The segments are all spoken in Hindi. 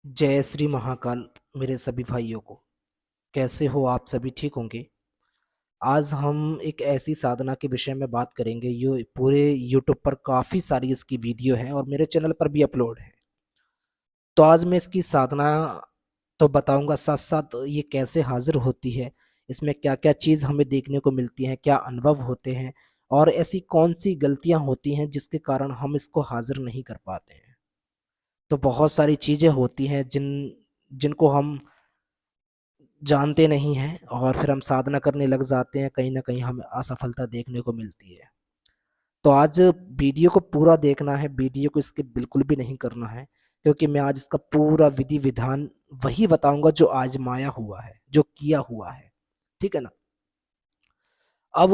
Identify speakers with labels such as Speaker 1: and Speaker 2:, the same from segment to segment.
Speaker 1: जय श्री महाकाल। मेरे सभी भाइयों को कैसे हो आप सभी? ठीक होंगे। आज हम एक ऐसी साधना के विषय में बात करेंगे। ये पूरे यूट्यूब पर काफ़ी सारी इसकी वीडियो हैं और मेरे चैनल पर भी अपलोड है। तो आज मैं इसकी साधना तो बताऊंगा, साथ साथ ये कैसे हाजिर होती है, इसमें क्या क्या चीज़ हमें देखने को मिलती हैं, क्या अनुभव होते हैं और ऐसी कौन सी गलतियां होती हैं जिसके कारण हम इसको हाजिर नहीं कर पाते हैं। तो बहुत सारी चीज़ें होती हैं जिनको हम जानते नहीं हैं और फिर हम साधना करने लग जाते हैं, कहीं ना कहीं हमें असफलता देखने को मिलती है। तो आज वीडियो को पूरा देखना है, वीडियो को इसके बिल्कुल भी नहीं करना है, क्योंकि मैं आज इसका पूरा विधि विधान वही बताऊंगा जो आजमाया हुआ है, जो किया हुआ है। ठीक है ना। अब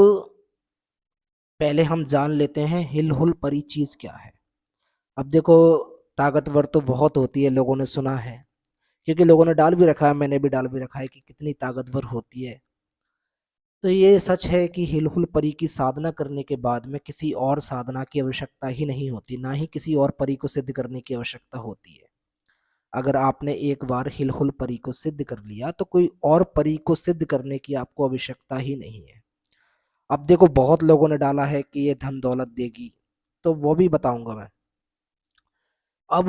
Speaker 1: पहले हम जान लेते हैं हिलहुल परी चीज क्या है। अब देखो, ताकतवर तो बहुत होती है, लोगों ने सुना है, क्योंकि लोगों ने डाल भी रखा है, मैंने भी डाल भी रखा है कि कितनी ताकतवर होती है। तो ये सच है कि हिलहुल परी की साधना करने के बाद में किसी और साधना की आवश्यकता ही नहीं होती, ना ही किसी और परी को सिद्ध करने की आवश्यकता होती है। अगर आपने एक बार हिलहुल परी को सिद्ध कर लिया तो कोई और परी को सिद्ध करने की आपको आवश्यकता ही नहीं है। अब देखो, बहुत लोगों ने डाला है कि ये धन दौलत देगी, तो वो भी बताऊंगा मैं। अब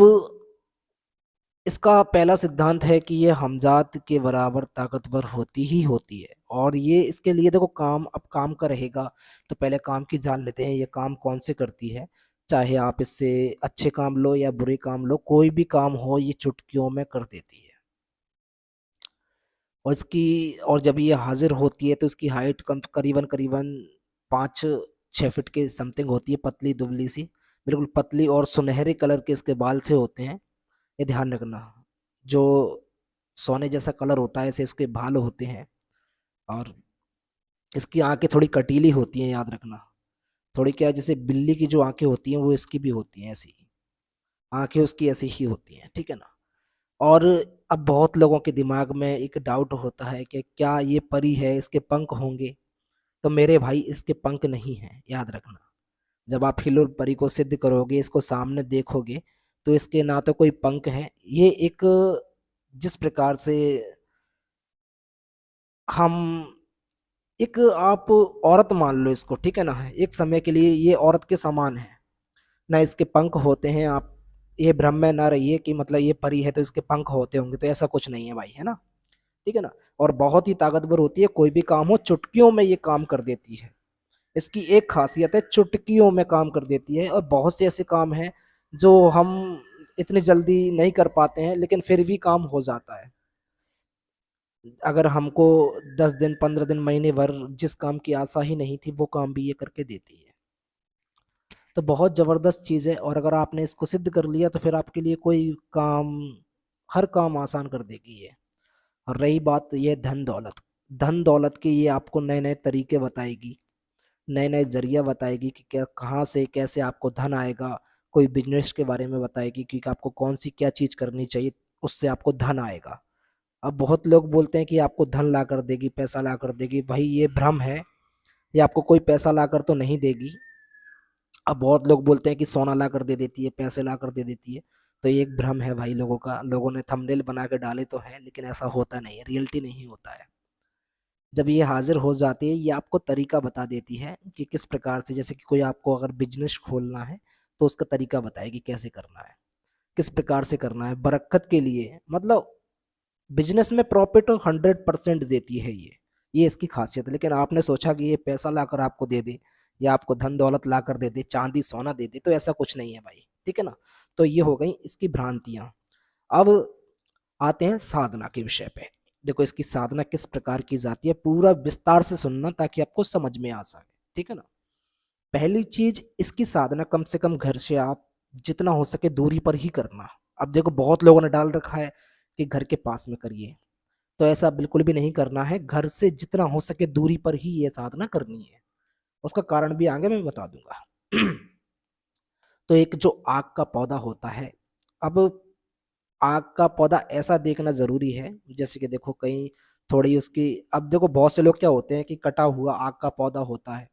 Speaker 1: इसका पहला सिद्धांत है कि ये हमजात के बराबर ताकतवर होती ही होती है। और ये इसके लिए देखो, काम अब काम का रहेगा, तो पहले काम की जान लेते हैं। ये काम कौन से करती है, चाहे आप इससे अच्छे काम लो या बुरे काम लो, कोई भी काम हो ये चुटकियों में कर देती है। और इसकी और जब ये हाजिर होती है तो इसकी हाइट कम करीबन करीबन 5-6 फीट के समथिंग होती है, पतली दुबली सी, बिल्कुल पतली, और सुनहरे कलर के इसके बाल से होते हैं। ये ध्यान रखना, जो सोने जैसा कलर होता है ऐसे इसके बाल होते हैं। और इसकी आंखें थोड़ी कटीली होती हैं, याद रखना। थोड़ी क्या, जैसे बिल्ली की जो आंखें होती हैं वो इसकी भी होती हैं, ऐसी ही आंखें उसकी ऐसी ही होती हैं। ठीक है ना। और अब बहुत लोगों के दिमाग में एक डाउट होता है कि क्या ये परी है, इसके पंख होंगे? तो मेरे भाई, इसके पंख नहीं है, याद रखना। जब आप हिलोर परी को सिद्ध करोगे, इसको सामने देखोगे, तो इसके ना तो कोई पंख है। ये एक, जिस प्रकार से हम एक, आप औरत मान लो इसको, ठीक है ना, एक समय के लिए ये औरत के समान है। ना इसके पंख होते हैं, आप ये भ्रम में ना रहिए कि मतलब ये परी है तो इसके पंख होते होंगे, तो ऐसा कुछ नहीं है भाई, है ना। ठीक है ना। और बहुत ही ताकतवर होती है, कोई भी काम हो चुटकियों में ये काम कर देती है। इसकी एक खासियत है, चुटकियों में काम कर देती है। और बहुत से ऐसे काम हैं जो हम इतनी जल्दी नहीं कर पाते हैं, लेकिन फिर भी काम हो जाता है। अगर हमको 10 दिन 15 दिन महीने भर जिस काम की आशा ही नहीं थी, वो काम भी ये करके देती है। तो बहुत ज़बरदस्त चीज़ है। और अगर आपने इसको सिद्ध कर लिया तो फिर आपके लिए कोई काम, हर काम आसान कर देगी ये। और रही बात ये धन दौलत के, ये आपको नए नए तरीके बताएगी, नए नए जरिया बताएगी कि क्या, कहाँ से कैसे आपको धन आएगा। कोई बिजनेस के बारे में बताएगी कि आपको कौन सी क्या चीज़ करनी चाहिए, उससे आपको धन आएगा। अब बहुत लोग बोलते हैं कि आपको धन ला कर देगी, पैसा ला कर देगी। भाई ये भ्रम है, ये आपको कोई पैसा ला कर तो नहीं देगी। अब बहुत लोग बोलते हैं कि सोना ला कर दे देती है, पैसे ला कर दे देती है। तो ये एक भ्रम है भाई लोगों का। लोगों ने थंबनेल बना के डाले तो हैं, लेकिन ऐसा होता नहीं है, रियलिटी नहीं होता है। जब ये हाजिर हो जाती है, ये आपको तरीका बता देती है कि किस प्रकार से, जैसे कि कोई आपको अगर बिजनेस खोलना है तो उसका तरीका बताएगी कैसे करना है, किस प्रकार से करना है, बरकत के लिए। मतलब बिजनेस में प्रॉफिट 100% देती है ये इसकी खासियत है। लेकिन आपने सोचा कि ये पैसा लाकर आपको दे दे, या आपको धन दौलत ला कर दे दे, चांदी सोना दे दे, तो ऐसा कुछ नहीं है भाई। ठीक है ना। तो ये हो गई इसकी भ्रांतियां। अब आते हैं साधना के विषय पे। देखो, इसकी साधना किस प्रकार की जाती है, पूरा विस्तार से सुनना ताकि आपको समझ में आ सके। ठीक है ना। पहली चीज, इसकी साधना कम से कम घर से आप जितना हो सके दूरी पर ही करना। अब देखो, बहुत लोगों ने डाल रखा है कि घर के पास में करिए, तो ऐसा बिल्कुल भी नहीं करना है। घर से जितना हो सके दूरी पर ही ये साधना करनी है। उसका कारण भी आगे मैं बता दूंगा। तो एक जो आग का पौधा होता है, अब आग का पौधा ऐसा देखना जरूरी है, जैसे कि देखो कहीं थोड़ी उसकी, अब देखो बहुत से लोग क्या होते हैं कि कटा हुआ आग का पौधा होता है,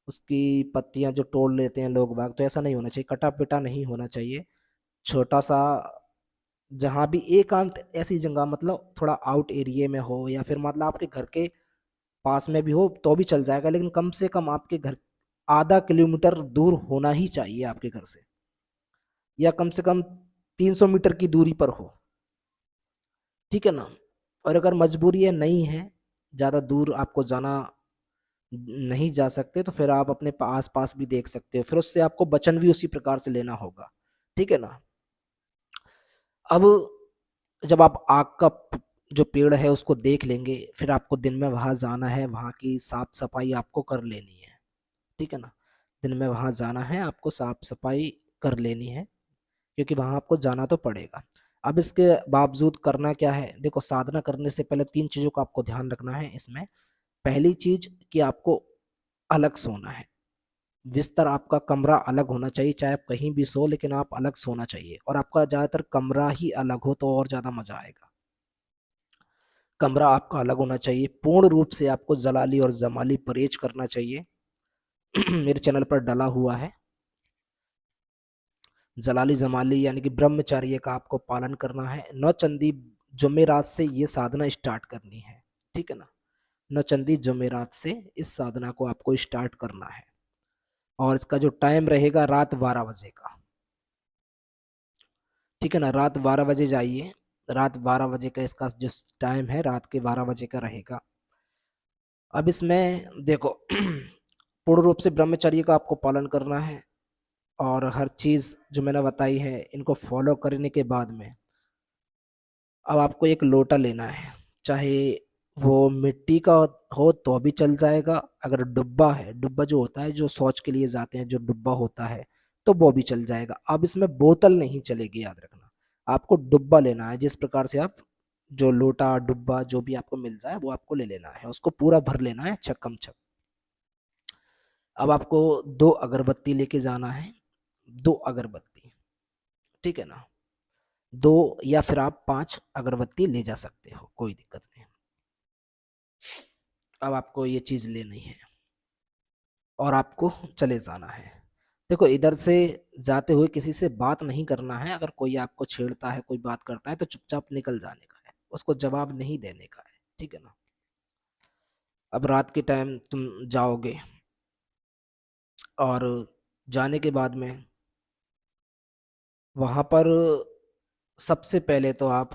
Speaker 1: उसकी पत्तियां जो तोड़ लेते हैं लोग बाग। तो ऐसा नहीं होना चाहिए, कटा पिटा नहीं होना चाहिए। छोटा सा जहां भी एकांत ऐसी जगह, मतलब थोड़ा आउट एरिया में हो या फिर मतलब आपके घर के पास में भी हो तो भी चल जाएगा, लेकिन कम से कम आपके घर आधा किलोमीटर दूर होना ही चाहिए आपके घर से, या कम से कम 300 मीटर की दूरी पर हो, ठीक है ना। और अगर मजबूरी है, नहीं है, ज़्यादा दूर आपको जाना नहीं जा सकते, तो फिर आप अपने आस पास भी देख सकते हो, फिर उससे आपको वचन भी उसी प्रकार से लेना होगा, ठीक है ना। अब जब आप आग का जो पेड़ है उसको देख लेंगे, फिर आपको दिन में वहां जाना है, वहां की साफ सफाई आपको कर लेनी है, ठीक है ना। दिन में वहां जाना है, आपको साफ सफाई कर लेनी है, क्योंकि वहां आपको जाना तो पड़ेगा। अब इसके बावजूद करना क्या है, देखो साधना करने से पहले तीन चीजों का आपको ध्यान रखना है इसमें। पहली चीज कि आपको अलग सोना है, बिस्तर आपका कमरा अलग होना चाहिए, चाहे आप कहीं भी सो लेकिन आप अलग सोना चाहिए, और आपका ज्यादातर कमरा ही अलग हो तो और ज्यादा मजा आएगा। कमरा आपका अलग होना चाहिए, पूर्ण रूप से आपको जलाली और जमाली परहेज करना चाहिए। मेरे चैनल पर डला हुआ है, जलाली जमाली यानी कि ब्रह्मचर्य का आपको पालन करना है। नौचंदी जुमेरात से ये साधना स्टार्ट करनी है, ठीक है ना। नौचंदी जुमेरात से इस साधना को आपको स्टार्ट करना है, और इसका जो टाइम रहेगा रात 12 बजे का, ठीक है ना। रात 12 बजे जाइए, रात 12 बजे का इसका जो टाइम है, रात के 12 बजे का रहेगा। अब इसमें देखो पूर्ण रूप से ब्रह्मचर्य का आपको पालन करना है, और हर चीज जो मैंने बताई है इनको फॉलो करने के बाद में अब आपको एक लोटा लेना है, चाहे वो मिट्टी का हो तो भी चल जाएगा, अगर डुब्बा है, डुब्बा जो होता है जो शौच के लिए जाते हैं, जो डुब्बा होता है तो वो भी चल जाएगा। अब इसमें बोतल नहीं चलेगी, याद रखना, आपको डुब्बा लेना है। जिस प्रकार से आप जो लोटा डुब्बा जो भी आपको मिल जाए वो आपको ले लेना है, उसको पूरा भर लेना है छक्कम छक। अब आपको दो अगरबत्ती लेके जाना है, दो अगरबत्ती, ठीक है ना। दो या फिर आप 5 अगरबत्ती ले जा सकते हो, कोई दिक्कत नहीं। अब आपको ये चीज लेनी है और आपको चले जाना है। देखो इधर से जाते हुए किसी से बात नहीं करना है, अगर कोई आपको छेड़ता है, कोई बात करता है तो चुपचाप निकल जाने का है, उसको जवाब नहीं देने का है, ठीक है ना। अब रात के टाइम तुम जाओगे, और जाने के बाद में वहां पर सबसे पहले तो आप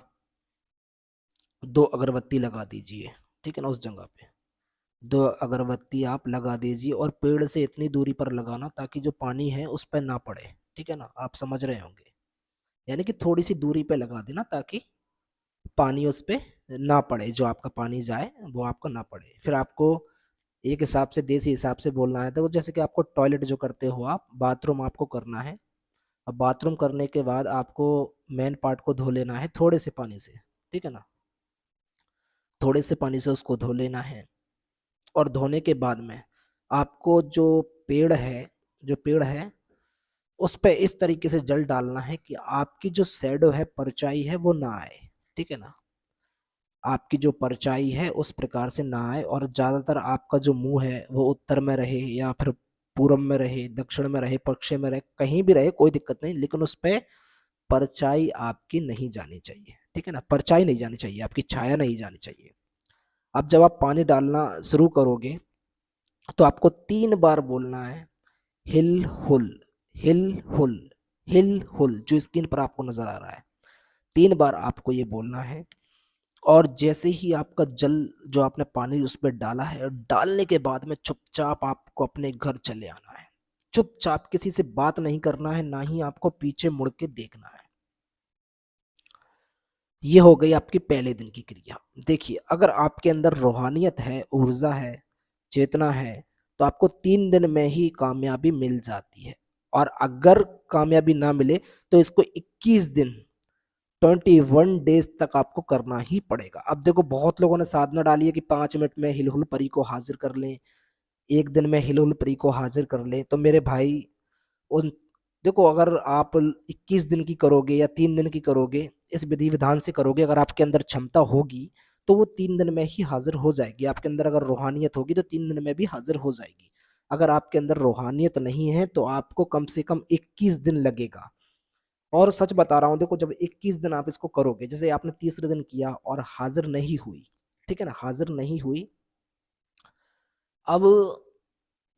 Speaker 1: दो अगरबत्ती लगा दीजिए, ठीक है ना। उस जगह पे दो अगरबत्ती आप लगा दीजिए, और पेड़ से इतनी दूरी पर लगाना ताकि जो पानी है उस पर ना पड़े, ठीक है ना, आप समझ रहे होंगे। यानी कि थोड़ी सी दूरी पे लगा देना ताकि पानी उस पे ना पड़े, जो आपका पानी जाए वो आपको ना पड़े। फिर आपको एक हिसाब से, देसी हिसाब से बोलना है, तो जैसे कि आपको टॉयलेट जो करते हो आप, बाथरूम आपको करना है। अब बाथरूम करने के बाद आपको मेन पार्ट को धो लेना है थोड़े से पानी से, ठीक है ना। थोड़े से पानी से उसको धो लेना है, और धोने के बाद में आपको जो पेड़ है, जो पेड़ है उस पे इस तरीके से जल डालना है कि आपकी जो शैडो है, परछाई है, वो ना आए, ठीक है ना। आपकी जो परछाई है उस प्रकार से ना आए, और ज्यादातर आपका जो मुंह है वो उत्तर में रहे, या फिर पूरब में रहे, दक्षिण में रहे, पश्चिम में रहे, कहीं भी रहे कोई दिक्कत नहीं, लेकिन उस पे परछाई आपकी नहीं जानी चाहिए, ठीक है ना। परछाई नहीं जानी चाहिए, आपकी छाया नहीं जानी चाहिए। अब जब आप पानी डालना शुरू करोगे तो आपको 3 बार बोलना है, हिल हुल, हिल हुल, हिल हुल, जो स्क्रीन पर आपको नजर आ रहा है। 3 बार आपको ये बोलना है, और जैसे ही आपका जल, जो आपने पानी उस पर डाला है, डालने के बाद में चुपचाप आपको अपने घर चले आना है। चुपचाप, किसी से बात नहीं करना है, ना ही आपको पीछे मुड़ के देखना है। ये हो गई आपकी पहले दिन की क्रिया। देखिए अगर आपके अंदर रूहानियत है, ऊर्जा है, चेतना है, तो आपको 3 दिन में ही कामयाबी मिल जाती है। और अगर कामयाबी ना मिले तो इसको 21 दिन, 21 डेज तक आपको करना ही पड़ेगा। अब देखो बहुत लोगों ने साधना डाली है कि 5 मिनट में हिलहुल परी को हाजिर कर लें, एक दिन में हिलहुल परी को हाजिर कर लें, तो मेरे भाई उन, देखो अगर आप 21 दिन की करोगे या 3 दिन की करोगे, इस विधि विधान से करोगे, अगर आपके अंदर क्षमता होगी तो वो 3 दिन में ही हाजिर हो जाएगी। आपके अंदर अगर रूहानियत होगी तो 3 दिन में भी हाजिर हो जाएगी। अगर आपके अंदर रूहानियत नहीं है तो आपको कम से कम 21 दिन लगेगा। और सच बता रहा हूँ, देखो जब 21 दिन आप इसको करोगे, जैसे आपने तीसरे दिन किया और हाजिर नहीं हुई, ठीक है ना, हाजिर नहीं हुई, अब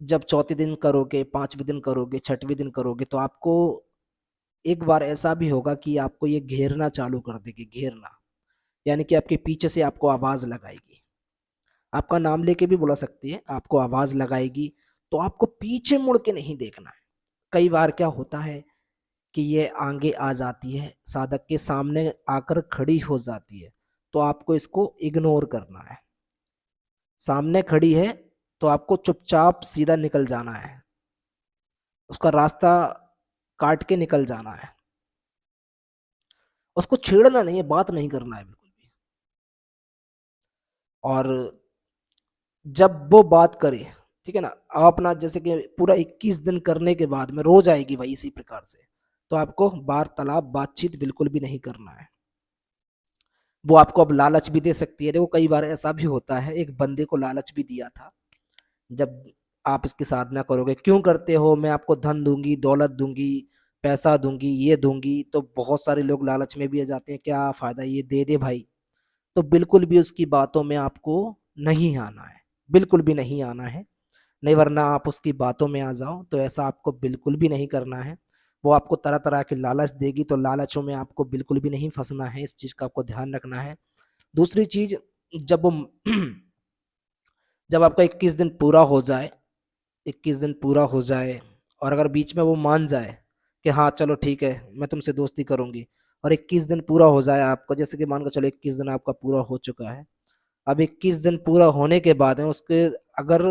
Speaker 1: जब चौथे दिन करोगे, पांचवें दिन करोगे, छठवें दिन करोगे, तो आपको एक बार ऐसा भी होगा कि आपको ये घेरना चालू कर देगी, घेरना, यानी कि आपके पीछे से आपको आवाज लगाएगी, आपका नाम लेके भी बुला सकती है, आपको आवाज लगाएगी, तो आपको पीछे मुड़ के नहीं देखना है। कई बार क्या होता है कि ये आगे आ जाती है, साधक के सामने आकर खड़ी हो जाती है, तो आपको इसको इग्नोर करना है। सामने खड़ी है तो आपको चुपचाप सीधा निकल जाना है, उसका रास्ता काट के निकल जाना है, उसको छेड़ना नहीं है, बात नहीं करना है बिल्कुल भी। और जब वो बात करे, ठीक है ना, आप अपना जैसे कि पूरा 21 दिन करने के बाद में रोज आएगी भाई इसी प्रकार से, तो आपको वार्तालाप, बातचीत बिल्कुल भी नहीं करना है। वो आपको अब लालच भी दे सकती है, देखो कई बार ऐसा भी होता है, एक बंदे को लालच भी दिया था, जब आप इसकी साधना करोगे, क्यों करते हो, मैं आपको धन दूंगी, दौलत दूंगी, पैसा दूंगी, ये दूंगी, तो बहुत सारे लोग लालच में भी आ जाते हैं, क्या फायदा, ये दे दे भाई। तो बिल्कुल भी उसकी बातों में आपको नहीं आना है, बिल्कुल भी नहीं आना है, नहीं, वरना आप उसकी बातों में आ जाओ, तो ऐसा आपको बिल्कुल भी नहीं करना है। वो आपको तरह तरह की लालच देगी, तो लालचों में आपको बिल्कुल भी नहीं फंसना है, इस चीज का आपको ध्यान रखना है। दूसरी चीज, जब वो जब आपका 21 दिन पूरा हो जाए, 21 दिन पूरा हो जाए, और अगर बीच में वो मान जाए कि हाँ चलो ठीक है मैं तुमसे दोस्ती करूंगी, और 21 दिन पूरा हो जाए आपका, जैसे कि मान के चलो 21 दिन आपका पूरा हो चुका है, अब 21 दिन पूरा होने के बाद है उसके, अगर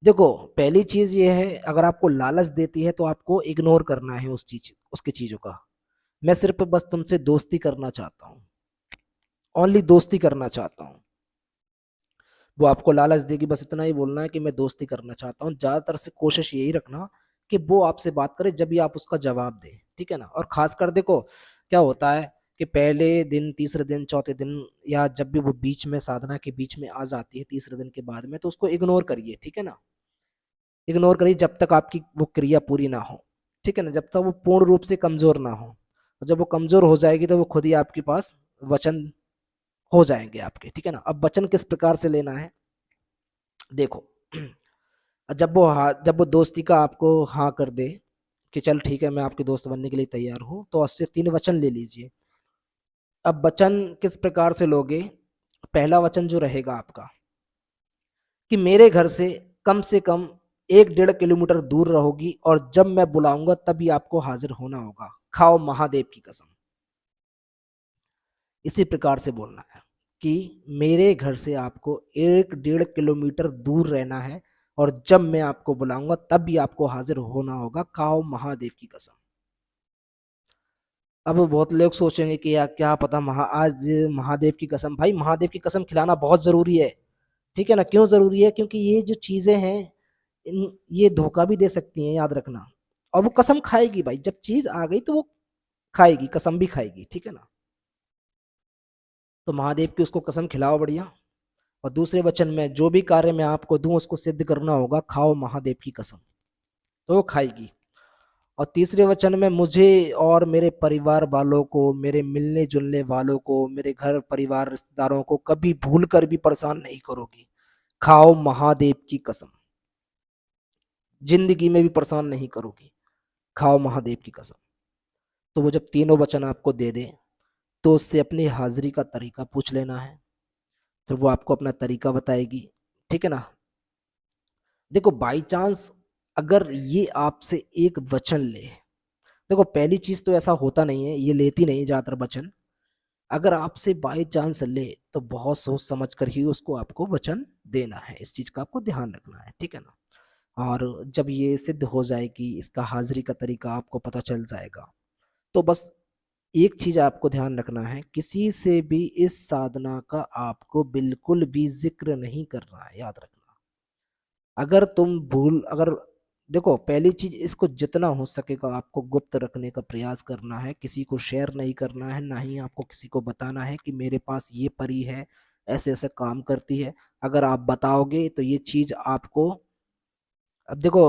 Speaker 1: देखो पहली चीज ये है, अगर आपको लालच देती है तो आपको इग्नोर करना है उस चीज, उसकी चीजों का। मैं सिर्फ बस तुमसे दोस्ती करना चाहता हूँ, ओनली दोस्ती करना चाहता हूँ। वो आपको लालच देगी, बस इतना ही बोलना है कि मैं दोस्ती करना चाहता हूँ। ज्यादातर से कोशिश यही रखना कि वो आपसे बात करे जब भी आप उसका जवाब दें, ठीक है ना। और खासकर देखो क्या होता है कि पहले दिन, तीसरे दिन, चौथे दिन, या जब भी वो बीच में साधना के बीच में आ जाती है तीसरे दिन के बाद में, तो उसको इग्नोर करिए, ठीक है ना, इग्नोर करिए जब तक आपकी वो क्रिया पूरी ना हो, ठीक है ना, जब तक वो पूर्ण रूप से कमजोर ना हो। और जब वो कमजोर हो जाएगी तो वो खुद ही आपके पास वचन हो जाएंगे आपके, ठीक है ना। अब वचन किस प्रकार से लेना है, देखो जब वो दोस्ती का आपको हाँ कर दे कि चल ठीक है मैं आपके दोस्त बनने के लिए तैयार हूँ, तो उससे 3 वचन ले लीजिए। अब वचन किस प्रकार से लोगे, पहला वचन जो रहेगा आपका कि मेरे घर से कम 1-1.5 किलोमीटर दूर रहोगी, और जब मैं बुलाऊंगा तभी आपको हाजिर होना होगा, खाओ महादेव की कसम। इसी प्रकार से बोलना है कि मेरे घर से आपको 1-1.5 किलोमीटर दूर रहना है, और जब मैं आपको बुलाऊंगा तब भी आपको हाजिर होना होगा, खाओ महादेव की कसम। अब बहुत लोग सोचेंगे कि यार क्या पता आज महादेव की कसम, भाई महादेव की कसम खिलाना बहुत जरूरी है, ठीक है ना। क्यों जरूरी है, क्योंकि ये जो चीजें हैं, ये धोखा भी दे सकती हैं, याद रखना। और वो कसम खाएगी भाई, जब चीज आ गई तो वो खाएगी, कसम भी खाएगी, ठीक है ना। तो महादेव की उसको कसम खिलाओ बढ़िया। और दूसरे वचन में, जो भी कार्य मैं आपको दूं उसको सिद्ध करना होगा, खाओ महादेव की कसम, तो वो खाएगी। और तीसरे वचन में, मुझे और मेरे परिवार वालों को, मेरे मिलने जुलने वालों को, मेरे घर परिवार रिश्तेदारों को कभी भूल कर भी परेशान नहीं करोगी, खाओ महादेव की कसम, जिंदगी में भी परेशान नहीं करोगी, खाओ महादेव की कसम। तो वो जब तीनों वचन आपको दे दे, तो उससे अपनी हाजिरी का तरीका पूछ लेना है, फिर वो आपको अपना तरीका बताएगी, ठीक है ना। देखो बाई चांस अगर ये आपसे एक वचन ले, देखो पहली चीज तो ऐसा होता नहीं है, ये लेती नहीं ज्यादातर वचन। अगर आपसे बाई चांस ले, तो बहुत सोच समझ कर ही उसको आपको वचन देना है, इस चीज का आपको ध्यान रखना है, ठीक है ना। और जब ये सिद्ध हो जाएगी, इसका हाजिरी का तरीका आपको पता चल जाएगा, तो बस एक चीज आपको ध्यान रखना है, किसी से भी इस साधना का आपको बिल्कुल भी जिक्र नहीं करना है, याद रखना। अगर देखो पहली चीज, इसको जितना हो सकेगा आपको गुप्त रखने का प्रयास करना है, किसी को शेयर नहीं करना है, ना ही आपको किसी को बताना है कि मेरे पास ये परी है, ऐसे ऐसे काम करती है। अगर आप बताओगे तो ये चीज आपको, अब देखो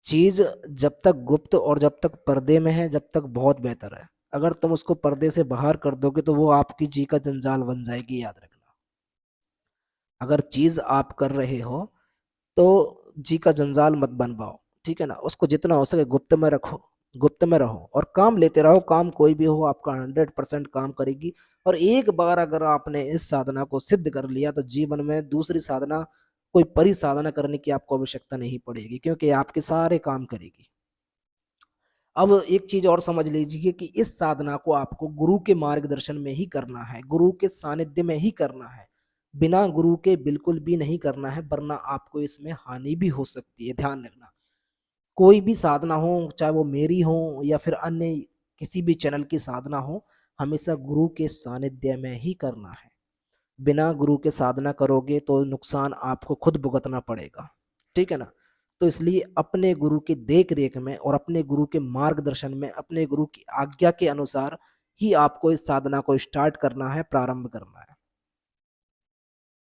Speaker 1: चीज जब तक गुप्त और जब तक पर्दे में है, जब तक बहुत बेहतर है। अगर तुम उसको पर्दे से बाहर कर दोगे तो वो आपकी जी का जंजाल बन जाएगी, याद रखना। अगर चीज आप कर रहे हो तो जी का जंजाल मत बनवाओ, ठीक है ना। उसको जितना हो सके गुप्त में रखो, गुप्त में रहो और काम लेते रहो। काम कोई भी हो आपका 100% काम करेगी। और एक बार अगर आपने इस साधना को सिद्ध कर लिया तो जीवन में दूसरी साधना, कोई परी साधना करने की आपको आवश्यकता नहीं पड़ेगी, क्योंकि आपके सारे काम करेगी। अब एक चीज और समझ लीजिए कि इस साधना को आपको गुरु के मार्गदर्शन में ही करना है, गुरु के सानिध्य में ही करना है। बिना गुरु के बिल्कुल भी नहीं करना है, वरना आपको इसमें हानि भी हो सकती है, ध्यान रखना। कोई भी साधना हो, चाहे वो मेरी हो या फिर अन्य किसी भी चैनल की साधना हो, हमेशा गुरु के सानिध्य में ही करना है। बिना गुरु के साधना करोगे तो नुकसान आपको खुद भुगतना पड़ेगा, ठीक है ना। तो इसलिए अपने गुरु की देख रेख में और अपने गुरु के मार्गदर्शन में, अपने गुरु की आज्ञा के अनुसार ही आपको इस साधना को स्टार्ट करना है, प्रारंभ करना है।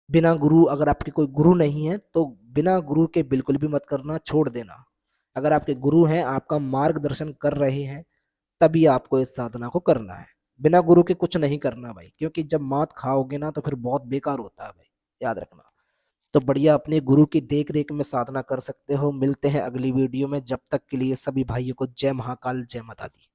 Speaker 1: बिना गुरु, अगर आपके कोई गुरु नहीं है तो बिना गुरु के बिल्कुल भी मत करना, छोड़ देना। अगर आपके गुरु हैं, आपका मार्गदर्शन कर रहे हैं, तभी आपको इस साधना को करना है। बिना गुरु के कुछ नहीं करना भाई, क्योंकि जब मात खाओगे ना तो फिर बहुत बेकार होता है भाई, याद रखना। तो बढ़िया अपने गुरु की देख रेख में साधना कर सकते हो। मिलते हैं अगली वीडियो में, जब तक के लिए सभी भाइयों को जय महाकाल, जय माता दी।